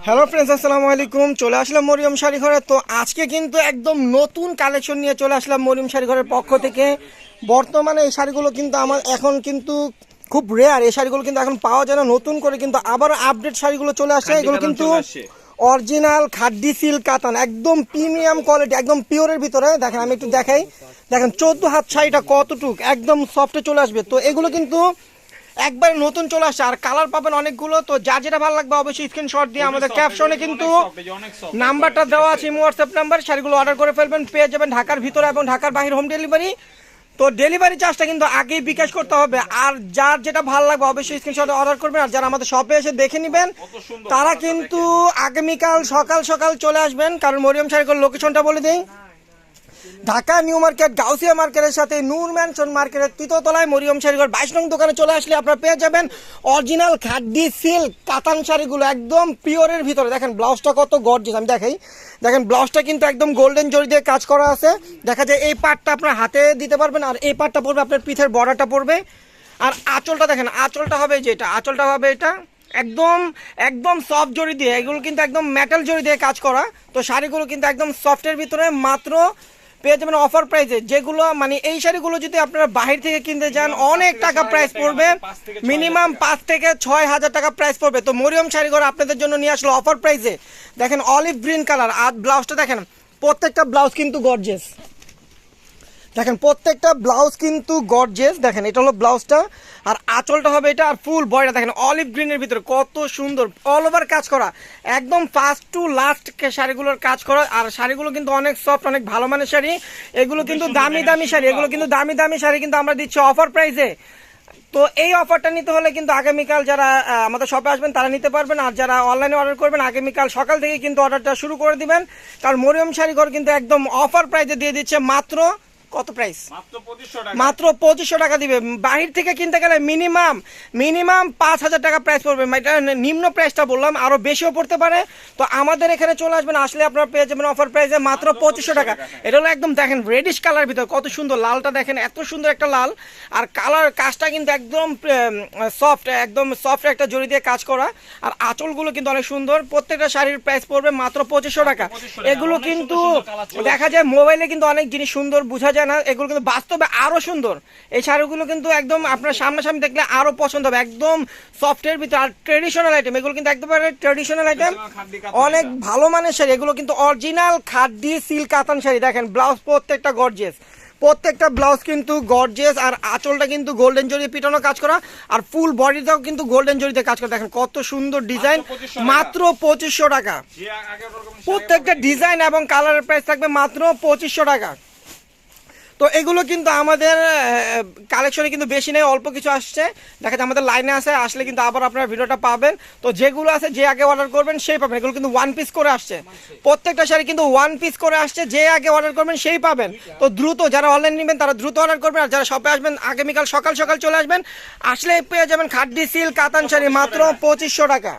Hello friends, আসসালামু আলাইকুম। চলে আসলাম মরিয়ম শাড়ি ঘরে। তো আজকে কিন্তু একদম নতুন কালেকশন নিয়ে চলে আসলাম মরিয়ম শাড়ি ঘরের পক্ষ থেকে। বর্তমানে এই শাড়িগুলো কিন্তু আমার এখন কিন্তু খুব রেয়ার, এই শাড়িগুলো কিন্তু এখন পাওয়া যায় না। নতুন করে কিন্তু আবার আপডেট শাড়িগুলো চলে আসছে। এগুলো কিন্তু অরিজিনাল খাড্ডি সিল্ক কাতান, একদম প্রিমিয়াম কোয়ালিটি, একদম পিওরের ভিতরে। দেখেন আমি একটু দেখাই, দেখেন 14 হাত শাড়িটা কতটুক একদম সফটে চলে আসবে। তো এগুলো কিন্তু একবার নতুন চলে আসছে, আর কালার পাবেন অনেকগুলো। তো যা যেটা ভালো লাগবে অবশ্যই স্ক্রিনশট দিয়ে আমাদের ক্যাপশনে কিন্তু নাম্বারটা দেওয়া আছে, হোয়াটসঅ্যাপ নাম্বার। শাড়িগুলো অর্ডার করে ফেলবেন, পেয়ে যাবেন ঢাকার ভিতরে এবং ঢাকার বাইরে হোম ডেলিভারি। তো ডেলিভারি চার্জটা কিন্তু আগেই বিকাশ করতে হবে। আর যার যেটা ভালো লাগবে অবশ্যই স্ক্রিনশটে অর্ডার করবেন। আর যারা আমাদের শপে এসে দেখে নেবেন তারা কিন্তু আগামীকাল সকাল সকাল চলে আসবেন, কারণ মরিয়ম শাড়িগুলোর লোকেশনটা বলে দিই। ঢাকা নিউ মার্কেট গাউসিয়া মার্কেটের সাথে নূর ম্যানশন মার্কেটের তৃতীয়তলায় মরিয়ম শাড়িঘর 22 নং দোকানে চলে আসলে আপনারা পেয়ে যাবেন অরিজিনাল খাড্ডি সিল্ক কাতান শাড়িগুলো একদম পিওরের ভিতরে। দেখেন ব্লাউজটা কত গর্জিয়াস, আমি দেখাই। দেখেন ব্লাউজটা কিন্তু একদম গোল্ডেন জরি দিয়ে কাজ করা আছে। দেখা যায় এই পার্টটা আপনার হাতে দিতে পারবেন, আর এই পার্টটা পড়বে আপনার পিঠের বর্ডারটা পড়বে। আর আঁচলটা দেখেন, আঁচলটা হবে যেটা, আঁচলটা হবে এটা একদম একদম সফট জরি দিয়ে। এগুলো কিন্তু একদম মেটাল জরি দিয়ে কাজ করা। তো শাড়িগুলো কিন্তু একদম সফটের ভিতরে মাত্র পেয়ে যাবেন অফার প্রাইসে। যেগুলো মানে এই শাড়িগুলো যদি আপনারা বাহির থেকে কিনতে যান অনেক টাকা প্রাইস পড়বে, মিনিমাম 5 থেকে 6 হাজার টাকা প্রাইস পড়বে। তো মরিয়ম শাড়িঘর আপনাদের জন্য নিয়ে আসলো অফার প্রাইসে। দেখেন অলিভ গ্রিন কালার, আর ব্লাউজটা দেখেন, প্রত্যেকটা ব্লাউজ কিন্তু গর্জিয়াস। দেখেন প্রত্যেকটা ব্লাউজ কিন্তু গর্জিয়াস। দেখেন এটা হলো ব্লাউজটা, আর আঁচলটা হবে এটা, আর ফুল বডিটা দেখেন অলিভ গ্রিনের ভিতরে কত সুন্দর অল ওভার কাজ করা, একদম ফার্স্ট টু লাস্ট শাড়িগুলোর কাজ করা। আর শাড়িগুলো কিন্তু অনেক সফট, অনেক ভালো মানের শাড়ি। এগুলো কিন্তু দামি দামি শাড়ি, এগুলো কিন্তু দামি দামি শাড়ি কিন্তু আমরা দিচ্ছি অফার প্রাইসে। তো এই অফারটা নিতে হলে কিন্তু আগামীকাল যারা আমাদের শপে আসবেন তারা নিতে পারবেন। আর যারা অনলাইনে অর্ডার করবেন আগামীকাল সকাল থেকে কিন্তু অর্ডারটা শুরু করে দিবেন, কারণ মরিয়ম শাড়িঘর কিন্তু একদম অফার প্রাইসে দিয়ে দিচ্ছে। মাত্র কত প্রাইস? মাত্র 2500 টাকা দিবে। বাহির থেকে কিনতে গেলে মিনিমাম 5000 টাকা প্রাইস পড়বে। এটা নিম্ন প্রাইসটা বললাম, আরো বেশিও পড়তে পারে। তো আমাদের এখানে চলে আসবেন, আসলে আপনারা পেয়ে যাবেন অফার প্রাইসে মাত্র 2500 টাকা। এটা হলো একদম দেখেন রেডিশ কালার ভিতর কত সুন্দর, লালটা দেখেন এত সুন্দর একটা লাল। আর কালার কাজটা কিন্তু একদম সফট, একদম সফট একটা জড়ি দিয়ে কাজ করা। আর আঁচলগুলো কিন্তু অনেক সুন্দর। প্রত্যেকটা শাড়ির প্রাইস পড়বে মাত্র 2500 টাকা। এগুলো কিন্তু দেখা যায় মোবাইলে কিন্তু অনেক জিনিস সুন্দর বোঝা যায় না, এগুলো কিন্তু বাস্তবে আরো সুন্দর। এই শাড়িগুলো কিন্তু একদম আপনার সামনাসামনি দেখলে আরো পছন্দ হবে, একদম সফটের ভিতরে। আর ট্রেডিশনাল আইটেম, এগুলো কিন্তু একেবারে ট্রেডিশনাল আইটেম, অনেক ভালো মানের শাড়ি। এগুলো কিন্তু অরিজিনাল খাড্ডি সিল্ক কাতান শাড়ি। দেখেন ব্লাউজ প্রত্যেকটা গর্জিয়াস, প্রত্যেকটা ব্লাউজ কিন্তু গর্জিয়াস। আর আঁচলটা কিন্তু গোল্ডেন জরি পিটানো কাজ করা, আর ফুল বডিটাও কিন্তু গোল্ডেন জরিতে কাজ করা। দেখেন কত সুন্দর ডিজাইন, মাত্র 2500 টাকা। প্রত্যেকটা ডিজাইন এবং কালারের প্রাইস থাকবে মাত্র 2500 টাকা। তো এগুলো কিন্তু আমাদের কালেকশনে কিন্তু বেশি নেই, অল্প কিছু আসছে। দেখা যায় আমাদের লাইনে আছে, আসলে কিন্তু আবার আপনারা ভিডিওটা পাবেন। তো যেগুলো আছে যে আগে অর্ডার করবেন সেই পাবেন। এগুলো কিন্তু 1 পিস করে আসছে, প্রত্যেকটা শাড়ি কিন্তু 1 পিস করে আসছে। যে আগে অর্ডার করবেন সেই পাবেন। তো দ্রুত যারা অনলাইন নেবেন তারা দ্রুত অর্ডার করবেন, আর যারা শপে আসবেন আগামীকাল সকাল সকাল চলে আসবেন, আসলে পেয়ে যাবেন খাড্ডি সিল্ক কাতান শাড়ি মাত্র 2500 টাকা।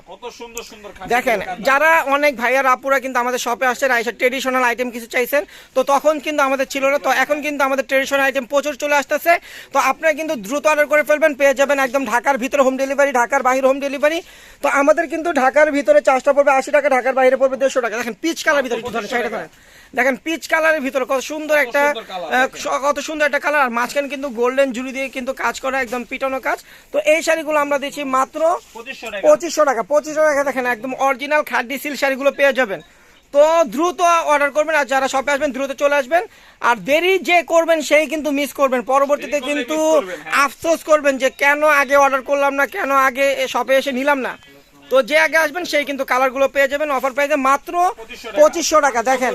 দেখেন যারা অনেক ভাইয়ার আপুরা কিন্তু আমাদের শপে আসছেন, আইসা ট্রেডিশনাল আইটেম কিছু চাইছেন, তো তখন কিন্তু আমাদের ছিল না। তো এখন কিন্তু আমাদের ট্রেডিশনাল আইটেম প্রচুর চলে আসতেছে। তো আপনারা কিন্তু দ্রুত অর্ডার করে ফেলবেন, পেয়ে যাবেন একদম ঢাকার ভিতরে হোম ডেলিভারি, ঢাকার বাইরে হোম ডেলিভারি। তো আমাদের কিন্তু ঢাকার ভিতরে চার্জটা পড়বে 80 টাকা, ঢাকার বাইরে পড়বে 150 টাকা। দেখেন পিচ কালার ভিতরে একটু ধরেন শাড়িটা ধরেন, দেখেন পিচ কালারের ভিতরে কত সুন্দর একটা কালার। আর মাঝখানে কিন্তু গোল্ডেন জুড়ি দিয়ে কিন্তু কাজ করা, একদম পিটানো কাজ। তো এই শাড়িগুলো আমরা দিচ্ছি মাত্র 2500 টাকা। 2500 টাকা দেখেন একদম অরিজিনাল খাড্ডি সিল্ক শাড়িগুলো পেয়ে যাবেন। তো দ্রুত অর্ডার করবেন, আর যারা শপে আসবেন দ্রুত চলে আসবেন। আর দেরি যে করবেন সেই কিন্তু মিস করবেন, পরবর্তীতে কিন্তু আফসোস করবেন যে কেন আগে অর্ডার করলাম না, কেন আগে শপে এসে নিলাম না। তো যে আগে আসবেন সেই কিন্তু কালারগুলো পেয়ে যাবেন অফার প্রাইসে মাত্র 2500 টাকা। দেখেন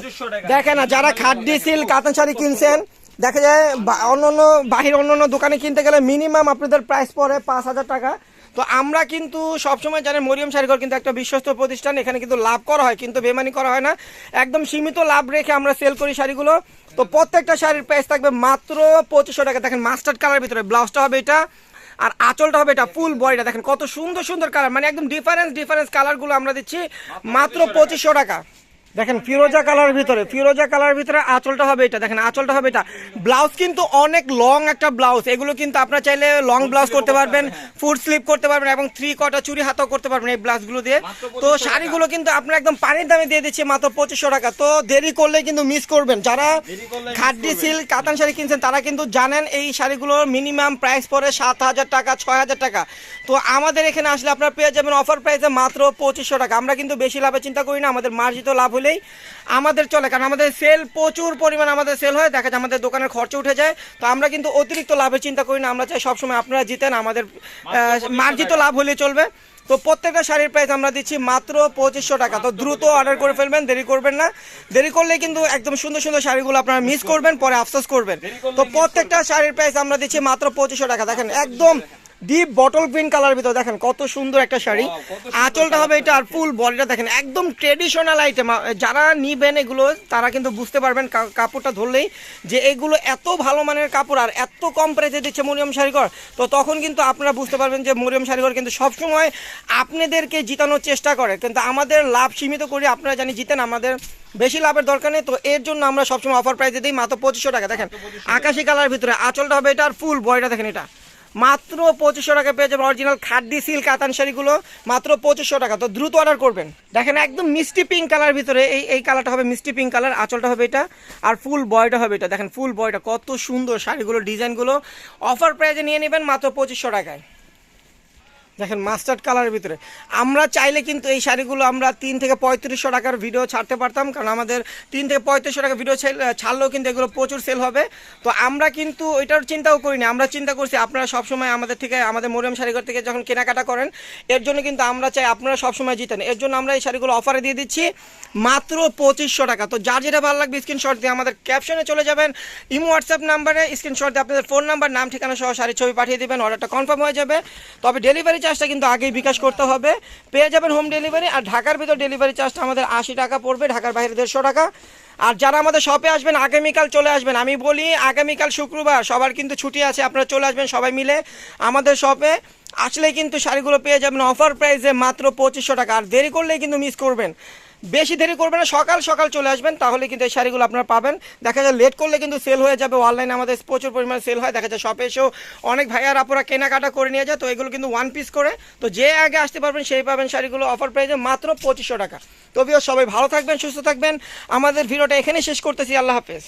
দেখেন না, যারা খাড্ডি সিল্ক কাতান শাড়ি কিনছেন, দেখা যায় অন্য দোকানে কিনতে গেলে মিনিমাম আপনাদের প্রাইস পড়ে 5000 টাকা। তো আমরা কিন্তু সবসময় জানেন মরিয়ম শাড়িঘর কিন্তু একটা বিশ্বস্ত প্রতিষ্ঠান, এখানে কিন্তু লাভ করা হয়, কিন্তু বেমানি করা হয় না। একদম সীমিত লাভ রেখে আমরা সেল করি শাড়িগুলো। তো প্রত্যেকটা শাড়ির প্রাইস থাকবে মাত্র 2500 টাকা। দেখেন মাস্টার্ড কালার ভিতরে ব্লাউজটা হবে এটা, আর আঁচলটা হবে এটা, ফুল বডিটা দেখেন কত সুন্দর সুন্দর কালার, মানে একদম ডিফারেন্স কালারগুলো আমরা দিচ্ছি মাত্র 2500 টাকা। দেখেন ফিরোজা কালার ভিতরে, ফিরোজা কালার ভিতরে আঁচলটা হবে এটা, দেখেন আঁচলটা হবে এটা। ব্লাউজ কিন্তু অনেক লং একটা ব্লাউজ, এগুলো কিন্তু আপনারা চাইলে লং ব্লাউজ করতে পারবেন, ফুল স্লিভ করতে পারবেন এবং 3/4 চুড়ি হাতাও করতে পারবেন এই ব্লাউজগুলো দিয়ে। তো শাড়িগুলো কিন্তু আপনারা একদম পানির দামে দিয়ে দিচ্ছি মাত্র 2500 টাকা। তো দেরি করলে কিন্তু মিস করবেন। যারা খাড্ডি সিল্ক কাতান শাড়ি কিনছেন তারা কিন্তু জানেন এই শাড়িগুলোর মিনিমাম প্রাইস পড়ে 7000 টাকা, 6000 টাকা। তো আমাদের এখানে আসলে আপনারা পেয়ে যাবেন অফার প্রাইসে মাত্র 2500 টাকা। আমরা কিন্তু বেশি লাভের চিন্তা করি না, আমাদের মার্জিত লাভ হলেই আমাদের চলে, কারণ আমাদের সেল প্রচুর পরিমাণ আমাদের সেল হয়, দেখা যায় আমাদের দোকানের খরচ উঠে যায়। তো আমরা কিন্তু অতিরিক্ত লাভের চিন্তা করি না, আমরা চাই সবসময় আপনারা জিতেন, আমাদের মার্জিত লাভ হলে চলবে। তো প্রত্যেকটা শাড়ির প্রাইস আমরা দিচ্ছি মাত্র 2500 টাকা। তো দ্রুত অর্ডার করে ফেলবেন, দেরি করবেন না। দেরি করলে কিন্তু একদম সুন্দর সুন্দর শাড়িগুলো আপনারা মিস করবেন, পরে আফসোস করবেন। তো প্রত্যেকটা শাড়ির প্রাইস আমরা দিচ্ছি মাত্র 2500 টাকা। দেখেন একদম ডিপ বটল গ্রিন কালার ভিতর, দেখেন কত সুন্দর একটা শাড়ি। আঁচলটা হবে এটা আর ফুল বডিটা দেখেন একদম ট্রেডিশনাল আইটেম। যারা নিবেন এগুলো তারা কিন্তু বুঝতে পারবেন কাপড়টা ধরলেই যে এগুলো এত ভালো মানের কাপড় আর এত কম প্রাইসে দিচ্ছে মরিয়ম শাড়িঘর। তো তখন কিন্তু আপনারা বুঝতে পারবেন যে মরিয়ম শাড়িঘর কিন্তু সবসময় আপনাদেরকে জিতানোর চেষ্টা করে, কিন্তু আমাদের লাভ সীমিত করি, আপনারা জানি জিতেন, আমাদের বেশি লাভের দরকার নেই। তো এর জন্য আমরা সবসময় অফার প্রাইসে দিই মাত্র 2500 টাকা। দেখেন আকাশি কালার ভিতরে আঁচলটা হবে এটা আর ফুল বডিটা দেখেন এটা মাত্র 2500 টাকা পেয়ে যাবেন। অরিজিনাল খাড্ডি সিল্ক কাতান শাড়িগুলো মাত্র 2500 টাকা। তো দ্রুত অর্ডার করবেন। দেখেন একদম মিষ্টি পিঙ্ক কালার ভিতরে এই কালারটা হবে মিষ্টি পিঙ্ক কালার, আঁচলটা হবে এটা আর ফুল বয়টা হবে এটা। দেখেন ফুল বয়টা কত সুন্দর, শাড়িগুলো ডিজাইনগুলো অফার প্রাইসে নিয়ে নেবেন মাত্র 2500 টাকায়। দেখেন মাস্টার্ড কালারের ভিতরে আমরা চাইলে কিন্তু এই শাড়িগুলো আমরা 3 থেকে 3500 টাকার ভিডিও ছাড়তে পারতাম, কারণ আমাদের 3 থেকে 3500 টাকা ভিডিও ছাড়লেও কিন্তু এগুলো প্রচুর সেল হবে। তো আমরা কিন্তু ওইটার চিন্তাও করিনি, আমরা চিন্তা করছি আপনারা সবসময় আমাদের থেকে, আমাদের মরিয়ম শাড়িঘর থেকে যখন কেনাকাটা করেন, এর জন্য কিন্তু আমরা চাই আপনারা সবসময় জিতেন। এর জন্য আমরা এই শাড়িগুলো অফারে দিয়ে দিচ্ছি মাত্র 2500 টাকা। তো যার যেটা ভালো লাগবে স্ক্রিনশট দিয়ে আমাদের ক্যাপশনে চলে যাবেন, ইমো হোয়াটসঅ্যাপ নাম্বারে স্ক্রিনশট দিয়ে আপনাদের ফোন নাম্বার, নাম, ঠিকানা সহ শাড়ির ছবি পাঠিয়ে দেবেন, অর্ডারটা কনফার্ম হয়ে যাবে। তবে ডেলিভারি চার্জটা কিন্তু আগেই বিকাশ করতে হবে, পেয়ে যাবেন হোম ডেলিভারি। আর ঢাকার ভিতর ডেলিভারি চার্জটা আমাদের 80 টাকা পড়বে, ঢাকার বাইরে 150 টাকা। আর যারা আমাদের শপে আসবেন আগামীকাল চলে আসবেন, আমি বলি আগামীকাল শুক্রবার সবার কিন্তু ছুটি আছে, আপনারা চলে আসবেন সবাই মিলে আমাদের শপে। আসলেই কিন্তু শাড়িগুলো পেয়ে যাবেন অফার প্রাইসে মাত্র 2500 টাকা। আর দেরি করলেই কিন্তু মিস করবেন, বেশি দেরি করবেন না, সকাল সকাল চলে আসবেন, তাহলে কিন্তু এই শাড়িগুলো আপনারা পাবেন। দেখা যায় লেট করলে কিন্তু সেল হয়ে যাবে, অনলাইনে আমাদের প্রচুর পরিমাণে সেল হয়, দেখা যায় শপে এসেও অনেক ভাইয়ার আপুরা কেনাকাটা করে নিয়ে যায়। তো এগুলো কিন্তু 1 পিস করে, তো যে আগে আসতে পারবেন সেই পাবেন শাড়িগুলো অফার প্রাইসে মাত্র 2500 টাকা। তবেও সবাই ভালো থাকবেন, সুস্থ থাকবেন। আমাদের ভিডিওটা এখানেই শেষ করতেছি, আল্লাহ হাফেজ।